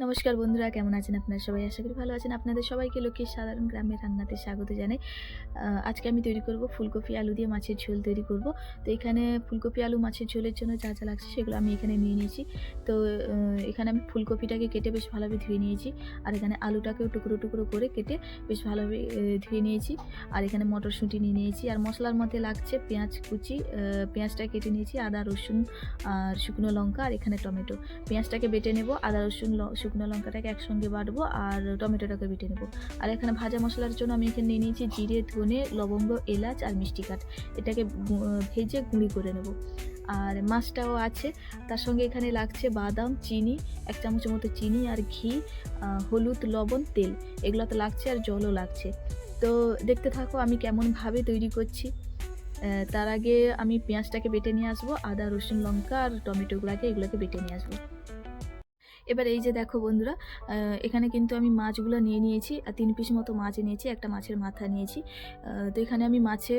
নমস্কার বন্ধুরা, কেমন আছেন আপনারা সবাই? আশা করি ভালো আছেন। আপনাদের সবাইকে লক্ষ্মীর সাধারণ গ্রামের রান্নাতে স্বাগত জানাই। আজকে আমি তৈরি করব ফুলকপি আলু দিয়ে মাছের ঝোল তৈরি করব। তো এখানে ফুলকপি আলু মাছের ঝোলের জন্য যা যা লাগছে সেগুলো আমি এখানে নিয়ে নিয়েছি। তো এখানে আমি ফুলকপিটাকে কেটে বেশ ভালোভাবে ধুয়ে নিয়েছি। আর এখানে আলুটাকেও টুকরো টুকরো করে কেটে বেশ ভালোভাবে ধুয়ে নিয়েছি। আর এখানে মটরশুঁটি নিয়ে নিয়েছি। আর মশলার মধ্যে লাগছে পেঁয়াজ কুচি, পেঁয়াজটা কেটে নিয়েছি, আদা রসুন আর শুকনো লঙ্কা, আর এখানে টমেটো। পেঁয়াজটাকে বেটে নেব, আদা রসুন শুকনো লঙ্কাটাকে একসঙ্গে বাটবো, আর টমেটোটাকে বেটে নেব। আর এখানে ভাজা মশলার জন্য আমি এখানে নিয়ে নিয়েছি জিরে, ধনে, লবঙ্গ, এলাচ আর মিষ্টি কাঠ। এটাকে ভেজে গুঁড়ি করে নেব। আর মাছটাও আছে, তার সঙ্গে এখানে লাগছে বাদাম, চিনি, 1 চামচের মতো চিনি, আর ঘি, হলুদ, লবণ, তেল, এগুলো তো লাগছে, আর জলও লাগছে। তো দেখতে থাকো আমি কেমনভাবে তৈরি করছি। তার আগে আমি পেঁয়াজটাকে বেটে নিয়ে আসবো, আদা রসুন লঙ্কা আর এগুলোকে বেটে নিয়ে আসবো। এবার এই যে দেখো বন্ধুরা, এখানে কিন্তু আমি মাছগুলো নিয়ে নিয়েছি। 3 পিস মতো মাছ নিয়েছি, একটা মাছের মাথা নিয়েছি। তো এখানে আমি মাছে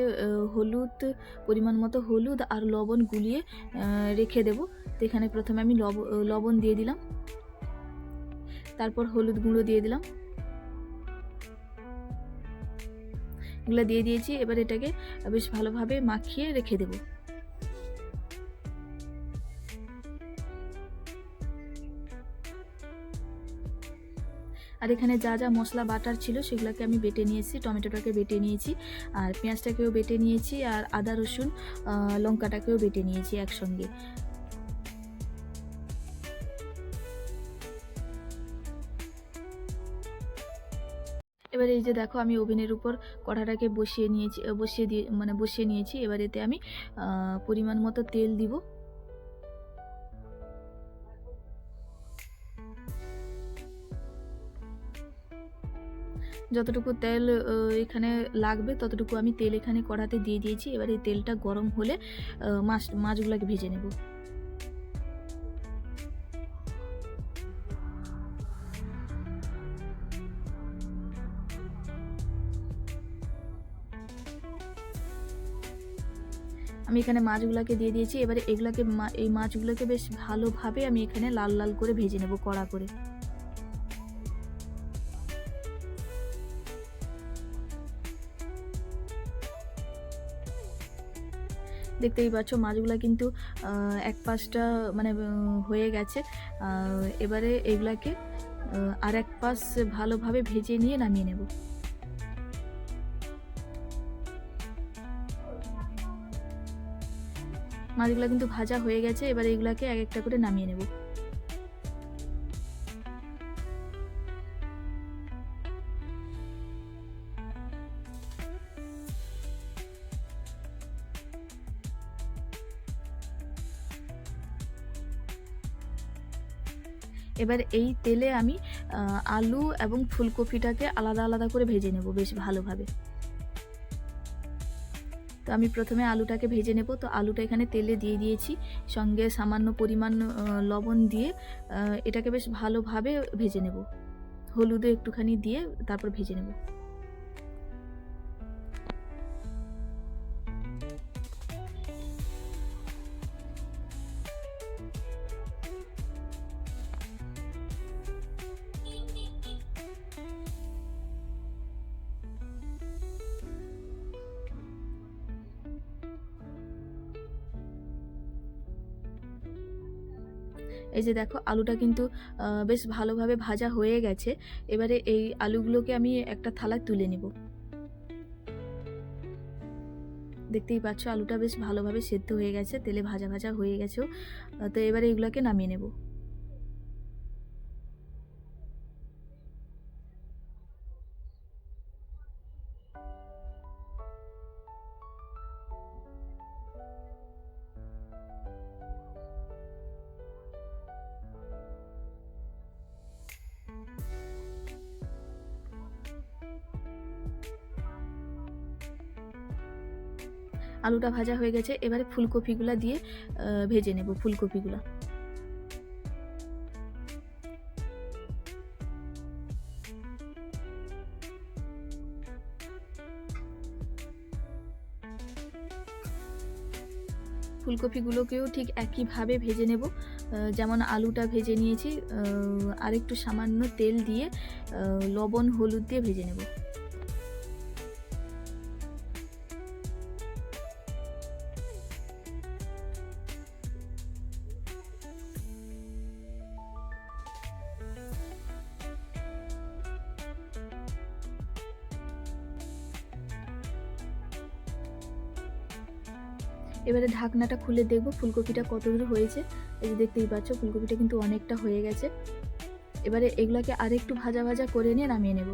হলুদ, পরিমাণ মতো হলুদ আর লবণ গুলিয়ে রেখে দেব। তো এখানে প্রথমে আমি লবণ দিয়ে দিলাম, তারপর হলুদ গুঁড়ো দিয়ে দিলাম, এগুলো দিয়ে দিয়েছি। এবার এটাকে বেশ ভালোভাবে মাখিয়ে রেখে দেবো। আর এখানে যা যা মশলা বাটার ছিল সেগুলোকে আমি বেটে নিয়েছি, টমেটোটাকে বেটে নিয়েছি, আর পেঁয়াজটাকেও বেটে নিয়েছি, আর আদা রসুন লঙ্কাটাকেও বেটে নিয়েছি একসঙ্গে। এবার এই যে দেখো আমি ওভেনের উপর কড়াটাকে বসিয়ে নিয়েছি। এবার এতে আমি পরিমাণ মতো তেল দিব। যতটুকু তেল এখানে লাগবে ততটুকু আমি তেল এখানে কড়াতে দিয়ে দিয়েছি। এবার এই তেলটা গরম হলে মাছগুলোকে ভেজে নেব। আমি এখানে মাছগুলোকে দিয়ে দিয়েছি। এবারে এই মাছগুলোকে বেশ ভালোভাবে আমি এখানে লাল লাল করে ভেজে নেব, কড়া করে। দেখতেই পাচ্ছ মাছগুলো কিন্তু এক পাশটা মানে হয়ে গেছে। এবারে এগুলাকে আর এক পাশ ভালোভাবে ভেজে নিয়ে নামিয়ে নেব। মাছগুলো কিন্তু ভাজা হয়ে গেছে। এবার এগুলাকে এক একটা করে নামিয়ে নেব। এবার এই তেলে আমি আলু এবং ফুলকপিটাকে আলাদা আলাদা করে ভেজে নেব বেশ ভালোভাবে। তো আমি প্রথমে আলুটাকে ভেজে নেব। তো আলুটা এখানে তেলে দিয়ে দিয়েছি, সঙ্গে সামান্য পরিমাণ লবণ দিয়ে এটাকে বেশ ভালোভাবে ভেজে নেব। হলুদও একটুখানি দিয়ে তারপর ভেজে নেব। এই যে দেখো আলুটা কিন্তু বেশ ভালোভাবে ভাজা হয়ে গেছে। এবারে এই আলুগুলোকে আমি একটা থালায় তুলে নেব। দেখতেই পাচ্ছ আলুটা বেশ ভালোভাবে সেদ্ধ হয়ে গেছে, তেলে ভাজা ভাজা হয়ে গেছেও। তো এবারে এগুলোকে নামিয়ে নেব। আলুটা ভাজা হয়ে গেছে, এবারে ফুলকপিগুলো দিয়ে ভেজে নেব ফুলকপিগুলো। ফুলকপিগুলোকেও ঠিক একইভাবে ভেজে নেব, যেমন আলুটা ভেজে নিয়েছি। আর একটু সামান্য তেল দিয়ে লবণ হলুদ দিয়ে ভেজে নেব। এবারে ঢাকনাটা খুলে দেখব ফুলকপিটা কতদূর হয়েছে। এই যে দেখতেই পাচ্ছ ফুলকপিটা কিন্তু অনেকটা হয়ে গেছে। এবারে এগুলাকে আরেকটু ভাজা ভাজা করে নিয়ে নামিয়ে নেব।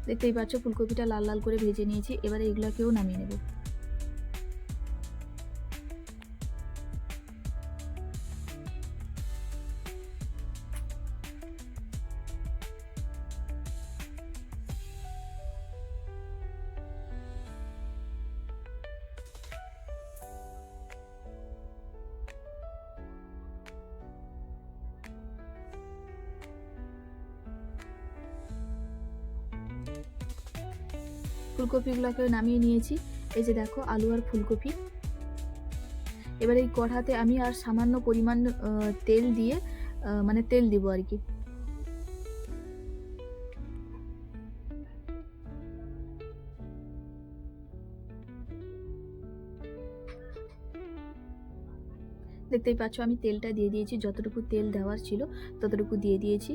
দেখতেই পাচ্ছ ফুলকপিটা লাল লাল করে ভেজে নিয়েছি। এবারে এগুলাকেও নামিয়ে নেব। ফুলকপিগুলোকে নামিয়ে নিয়েছি। এই যে দেখো আলু আর ফুলকপি। এবার এই কড়াতে আমি আর সামান্য পরিমাণ তেল দিয়ে মানে তেল দিব আর কি। দেখতেই পাচ্ছ আমি তেলটা দিয়ে দিয়েছি, যতটুকু তেল দেওয়ার ছিল ততটুকু দিয়ে দিয়েছি।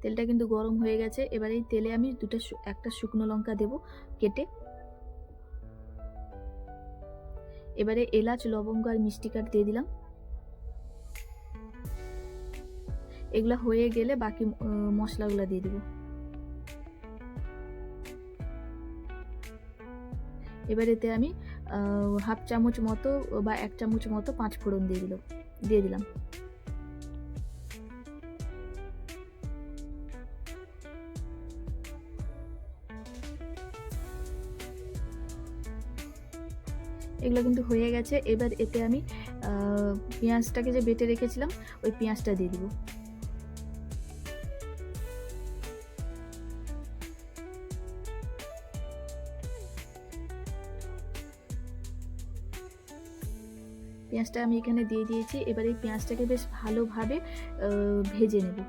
তেলটা কিন্তু গরম হয়ে গেছে। এবার এই তেলে আমি একটা শুকনো লঙ্কা দেব কেটে। এবারে এলাচ লবঙ্গ আর মিষ্টি কাঠ দিয়ে দিলাম। এগুলা হয়ে গেলে বাকি মশলাগুলো দিয়ে দিব। এবার এতে আমি হাফ চামচ মতো বা 1 চামচ মতো 5 ফোড়ন দিয়ে দিলাম। এগুলো কিন্তু হয়ে গেছে। এবার এতে আমি পেঁয়াজটাকে যে বেটে রেখেছিলাম ওই পেঁয়াজটা দিয়ে দিব। পেঁয়াজটা আমি এখানে দিয়ে দিয়েছি। এবার এই পেঁয়াজটাকে বেশ ভালোভাবে ভেজে নেব।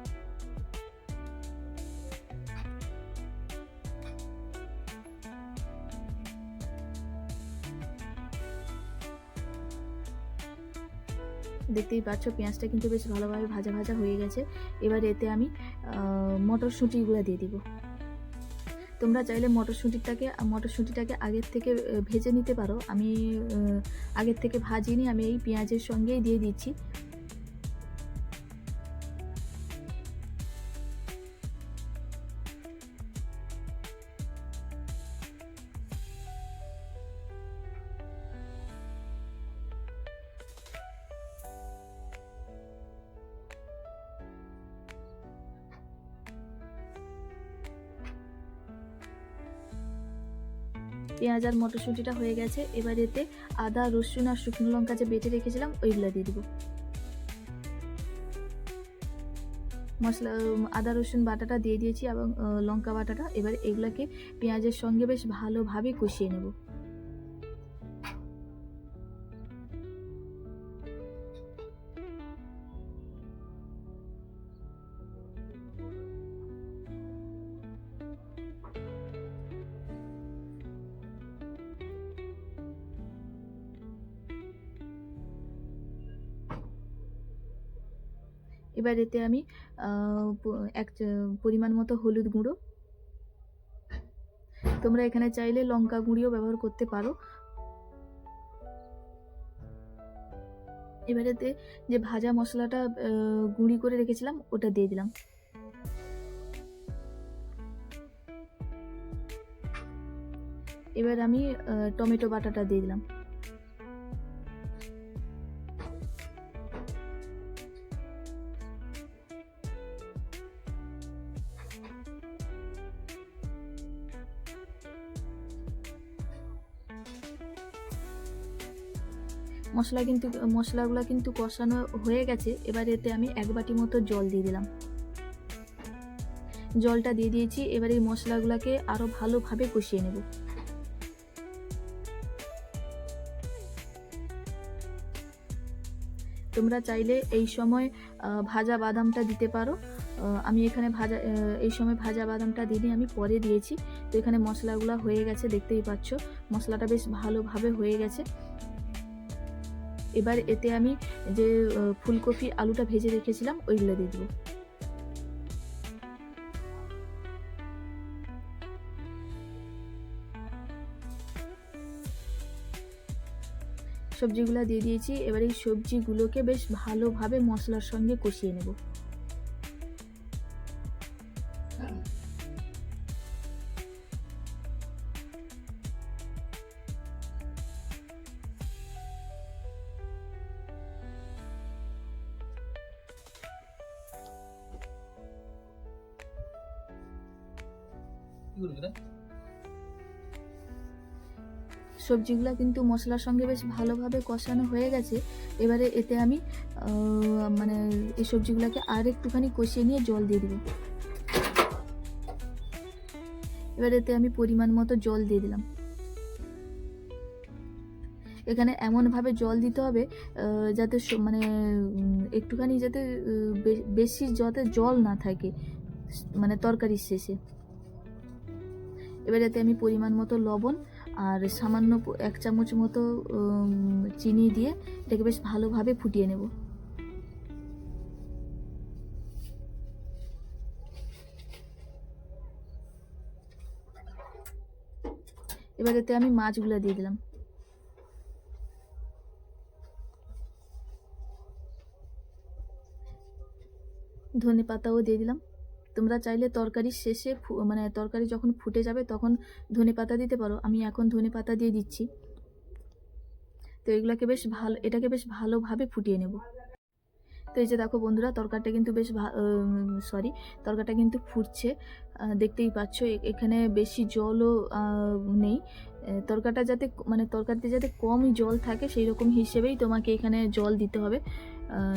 দেখতেই পাচ্ছ পেঁয়াজটা কিন্তু বেশ ভালোভাবে ভাজা ভাজা হয়ে গেছে। এবার এতে আমি মটরশুঁটিগুলো দিয়ে দিব। তোমরা চাইলে মটরশুঁটিটাকে আগের থেকে ভেজে নিতে পারো। আমি আগের থেকে ভাজিনি, আমি এই পেঁয়াজের সঙ্গেই দিয়ে দিচ্ছি। পেঁয়াজ আর মটরশুঁটিটা হয়ে গেছে। এবার এতে আদা রসুন আর শুকনো লঙ্কা যে বেটে রেখেছিলাম ওইগুলো দিয়ে দিব। মশলা আদা রসুন বাটাটা দিয়ে দিয়েছি এবং লঙ্কা বাটাটা। এবার এগুলাকে পেঁয়াজের সঙ্গে বেশ ভালোভাবে কষিয়ে নেব। এবার এতে আমি পরিমাণ মতো হলুদ গুঁড়ো, তোমরা এখানে চাইলে লঙ্কা গুঁড়িও ব্যবহার করতে পারো। এবার এতে যে ভাজা মশলাটা গুঁড়ি করে রেখেছিলাম ওটা দিয়ে দিলাম। এবার আমি টমেটো বাটাটা দিয়ে দিলাম। মশলাগুলো কিন্তু কষানো হয়ে গেছে। এবার এতে আমি 1 বাটি মতো জল দিয়ে দিলাম। জলটা দিয়ে দিয়েছি। এবার এই মশলাগুলোকে আরও ভালোভাবে কষিয়ে নেব। তোমরা চাইলে এই সময় ভাজা বাদামটা দিতে পারো। আমি এখানে এই সময় ভাজা বাদামটা দিইনি, আমি পরে দিয়েছি। তো এখানে মশলাগুলো হয়ে গেছে, দেখতেই পাচ্ছ মশলাটা বেশ ভালোভাবে হয়ে গেছে। এবার এতে আমি যে ফুলকপি আলুটা ভেজে রেখেছিলাম ওইগুলো দিয়ে দেবো। সবজিগুলো দিয়ে দিয়েছি। এবার এই সবজিগুলোকে বেশ ভালোভাবে মশলার সঙ্গে কষিয়ে নেব। সবজিগুলো কিন্তু মশলার সঙ্গে বেশ ভালোভাবে কষানো হয়ে গেছে। এবারে এতে আমি মানে এই সবজিগুলোকে আর একটুখানি কষিয়ে নিয়ে জল দিয়ে দেব। এবার এতে আমি পরিমাণ মতো জল দিয়ে দিলাম। এখানে এমনভাবে জল দিতে হবে যাতে মানে একটুখানি যাতে বেশি যাতে জল না থাকে মানে তরকারির শেষে। এবার এতে আমি পরিমাণ মতো লবণ আর সামান্য 1 চামচ মতো চিনি দিয়ে এটাকে বেশ ভালোভাবে ফুটিয়ে নেব। এবার এতে আমি মাছগুলো দিয়ে দিলাম। ধনে পাতাও দিয়ে দিলাম। তোমরা চাইলে তরকারির শেষে মানে তরকারি যখন ফুটে যাবে তখন ধনে পাতা দিতে পারো, আমি এখন ধনে পাতা দিয়ে দিচ্ছি। তো এটাকে বেশ ভালোভাবে ফুটিয়ে নেব। তো এই যে দেখো বন্ধুরা, তরকারিটা কিন্তু ফুটছে, দেখতেই পাচ্ছ। এখানে বেশি জলও নেই। তরকারিতে যাতে কমই জল থাকে সেই রকম হিসেবেই তোমাকে এখানে জল দিতে হবে।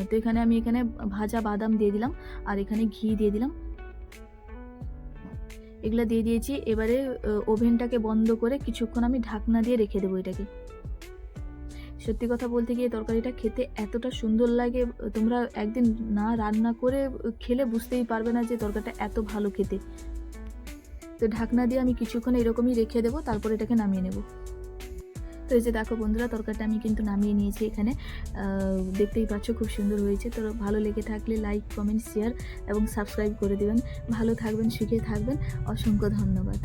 তো আমি এখানে ভাজা বাদাম দিয়ে দিলাম আর এখানে ঘি দিয়ে দিলাম। এগুলো দিয়ে দিয়েছি। এবারে ওভেনটাকে বন্ধ করে কিছুক্ষণ আমি ঢাকনা দিয়ে রেখে দেবো এটাকে। সত্যি কথা বলতে গিয়ে তরকারিটা খেতে এতটা সুন্দর লাগে, তোমরা একদিন না রান্না করে খেলে বুঝতেই পারবে না যে তরকারিটা এত ভালো খেতে। তো ঢাকনা দিয়ে আমি কিছুক্ষণ এরকমই রেখে দেবো, তারপর এটাকে নামিয়ে নেব। তো এই যে দেখো বন্ধুরা, তরকারিটা আমি কিন্তু নামিয়ে নিয়েছি। এখানে দেখতেই পাচ্ছ খুব সুন্দর হয়েছে। তো ভালো লেগে থাকলে লাইক, কমেন্ট, শেয়ার এবং সাবস্ক্রাইব করে দেবেন। ভালো থাকবেন, সুখে থাকবেন। অসংখ্য ধন্যবাদ।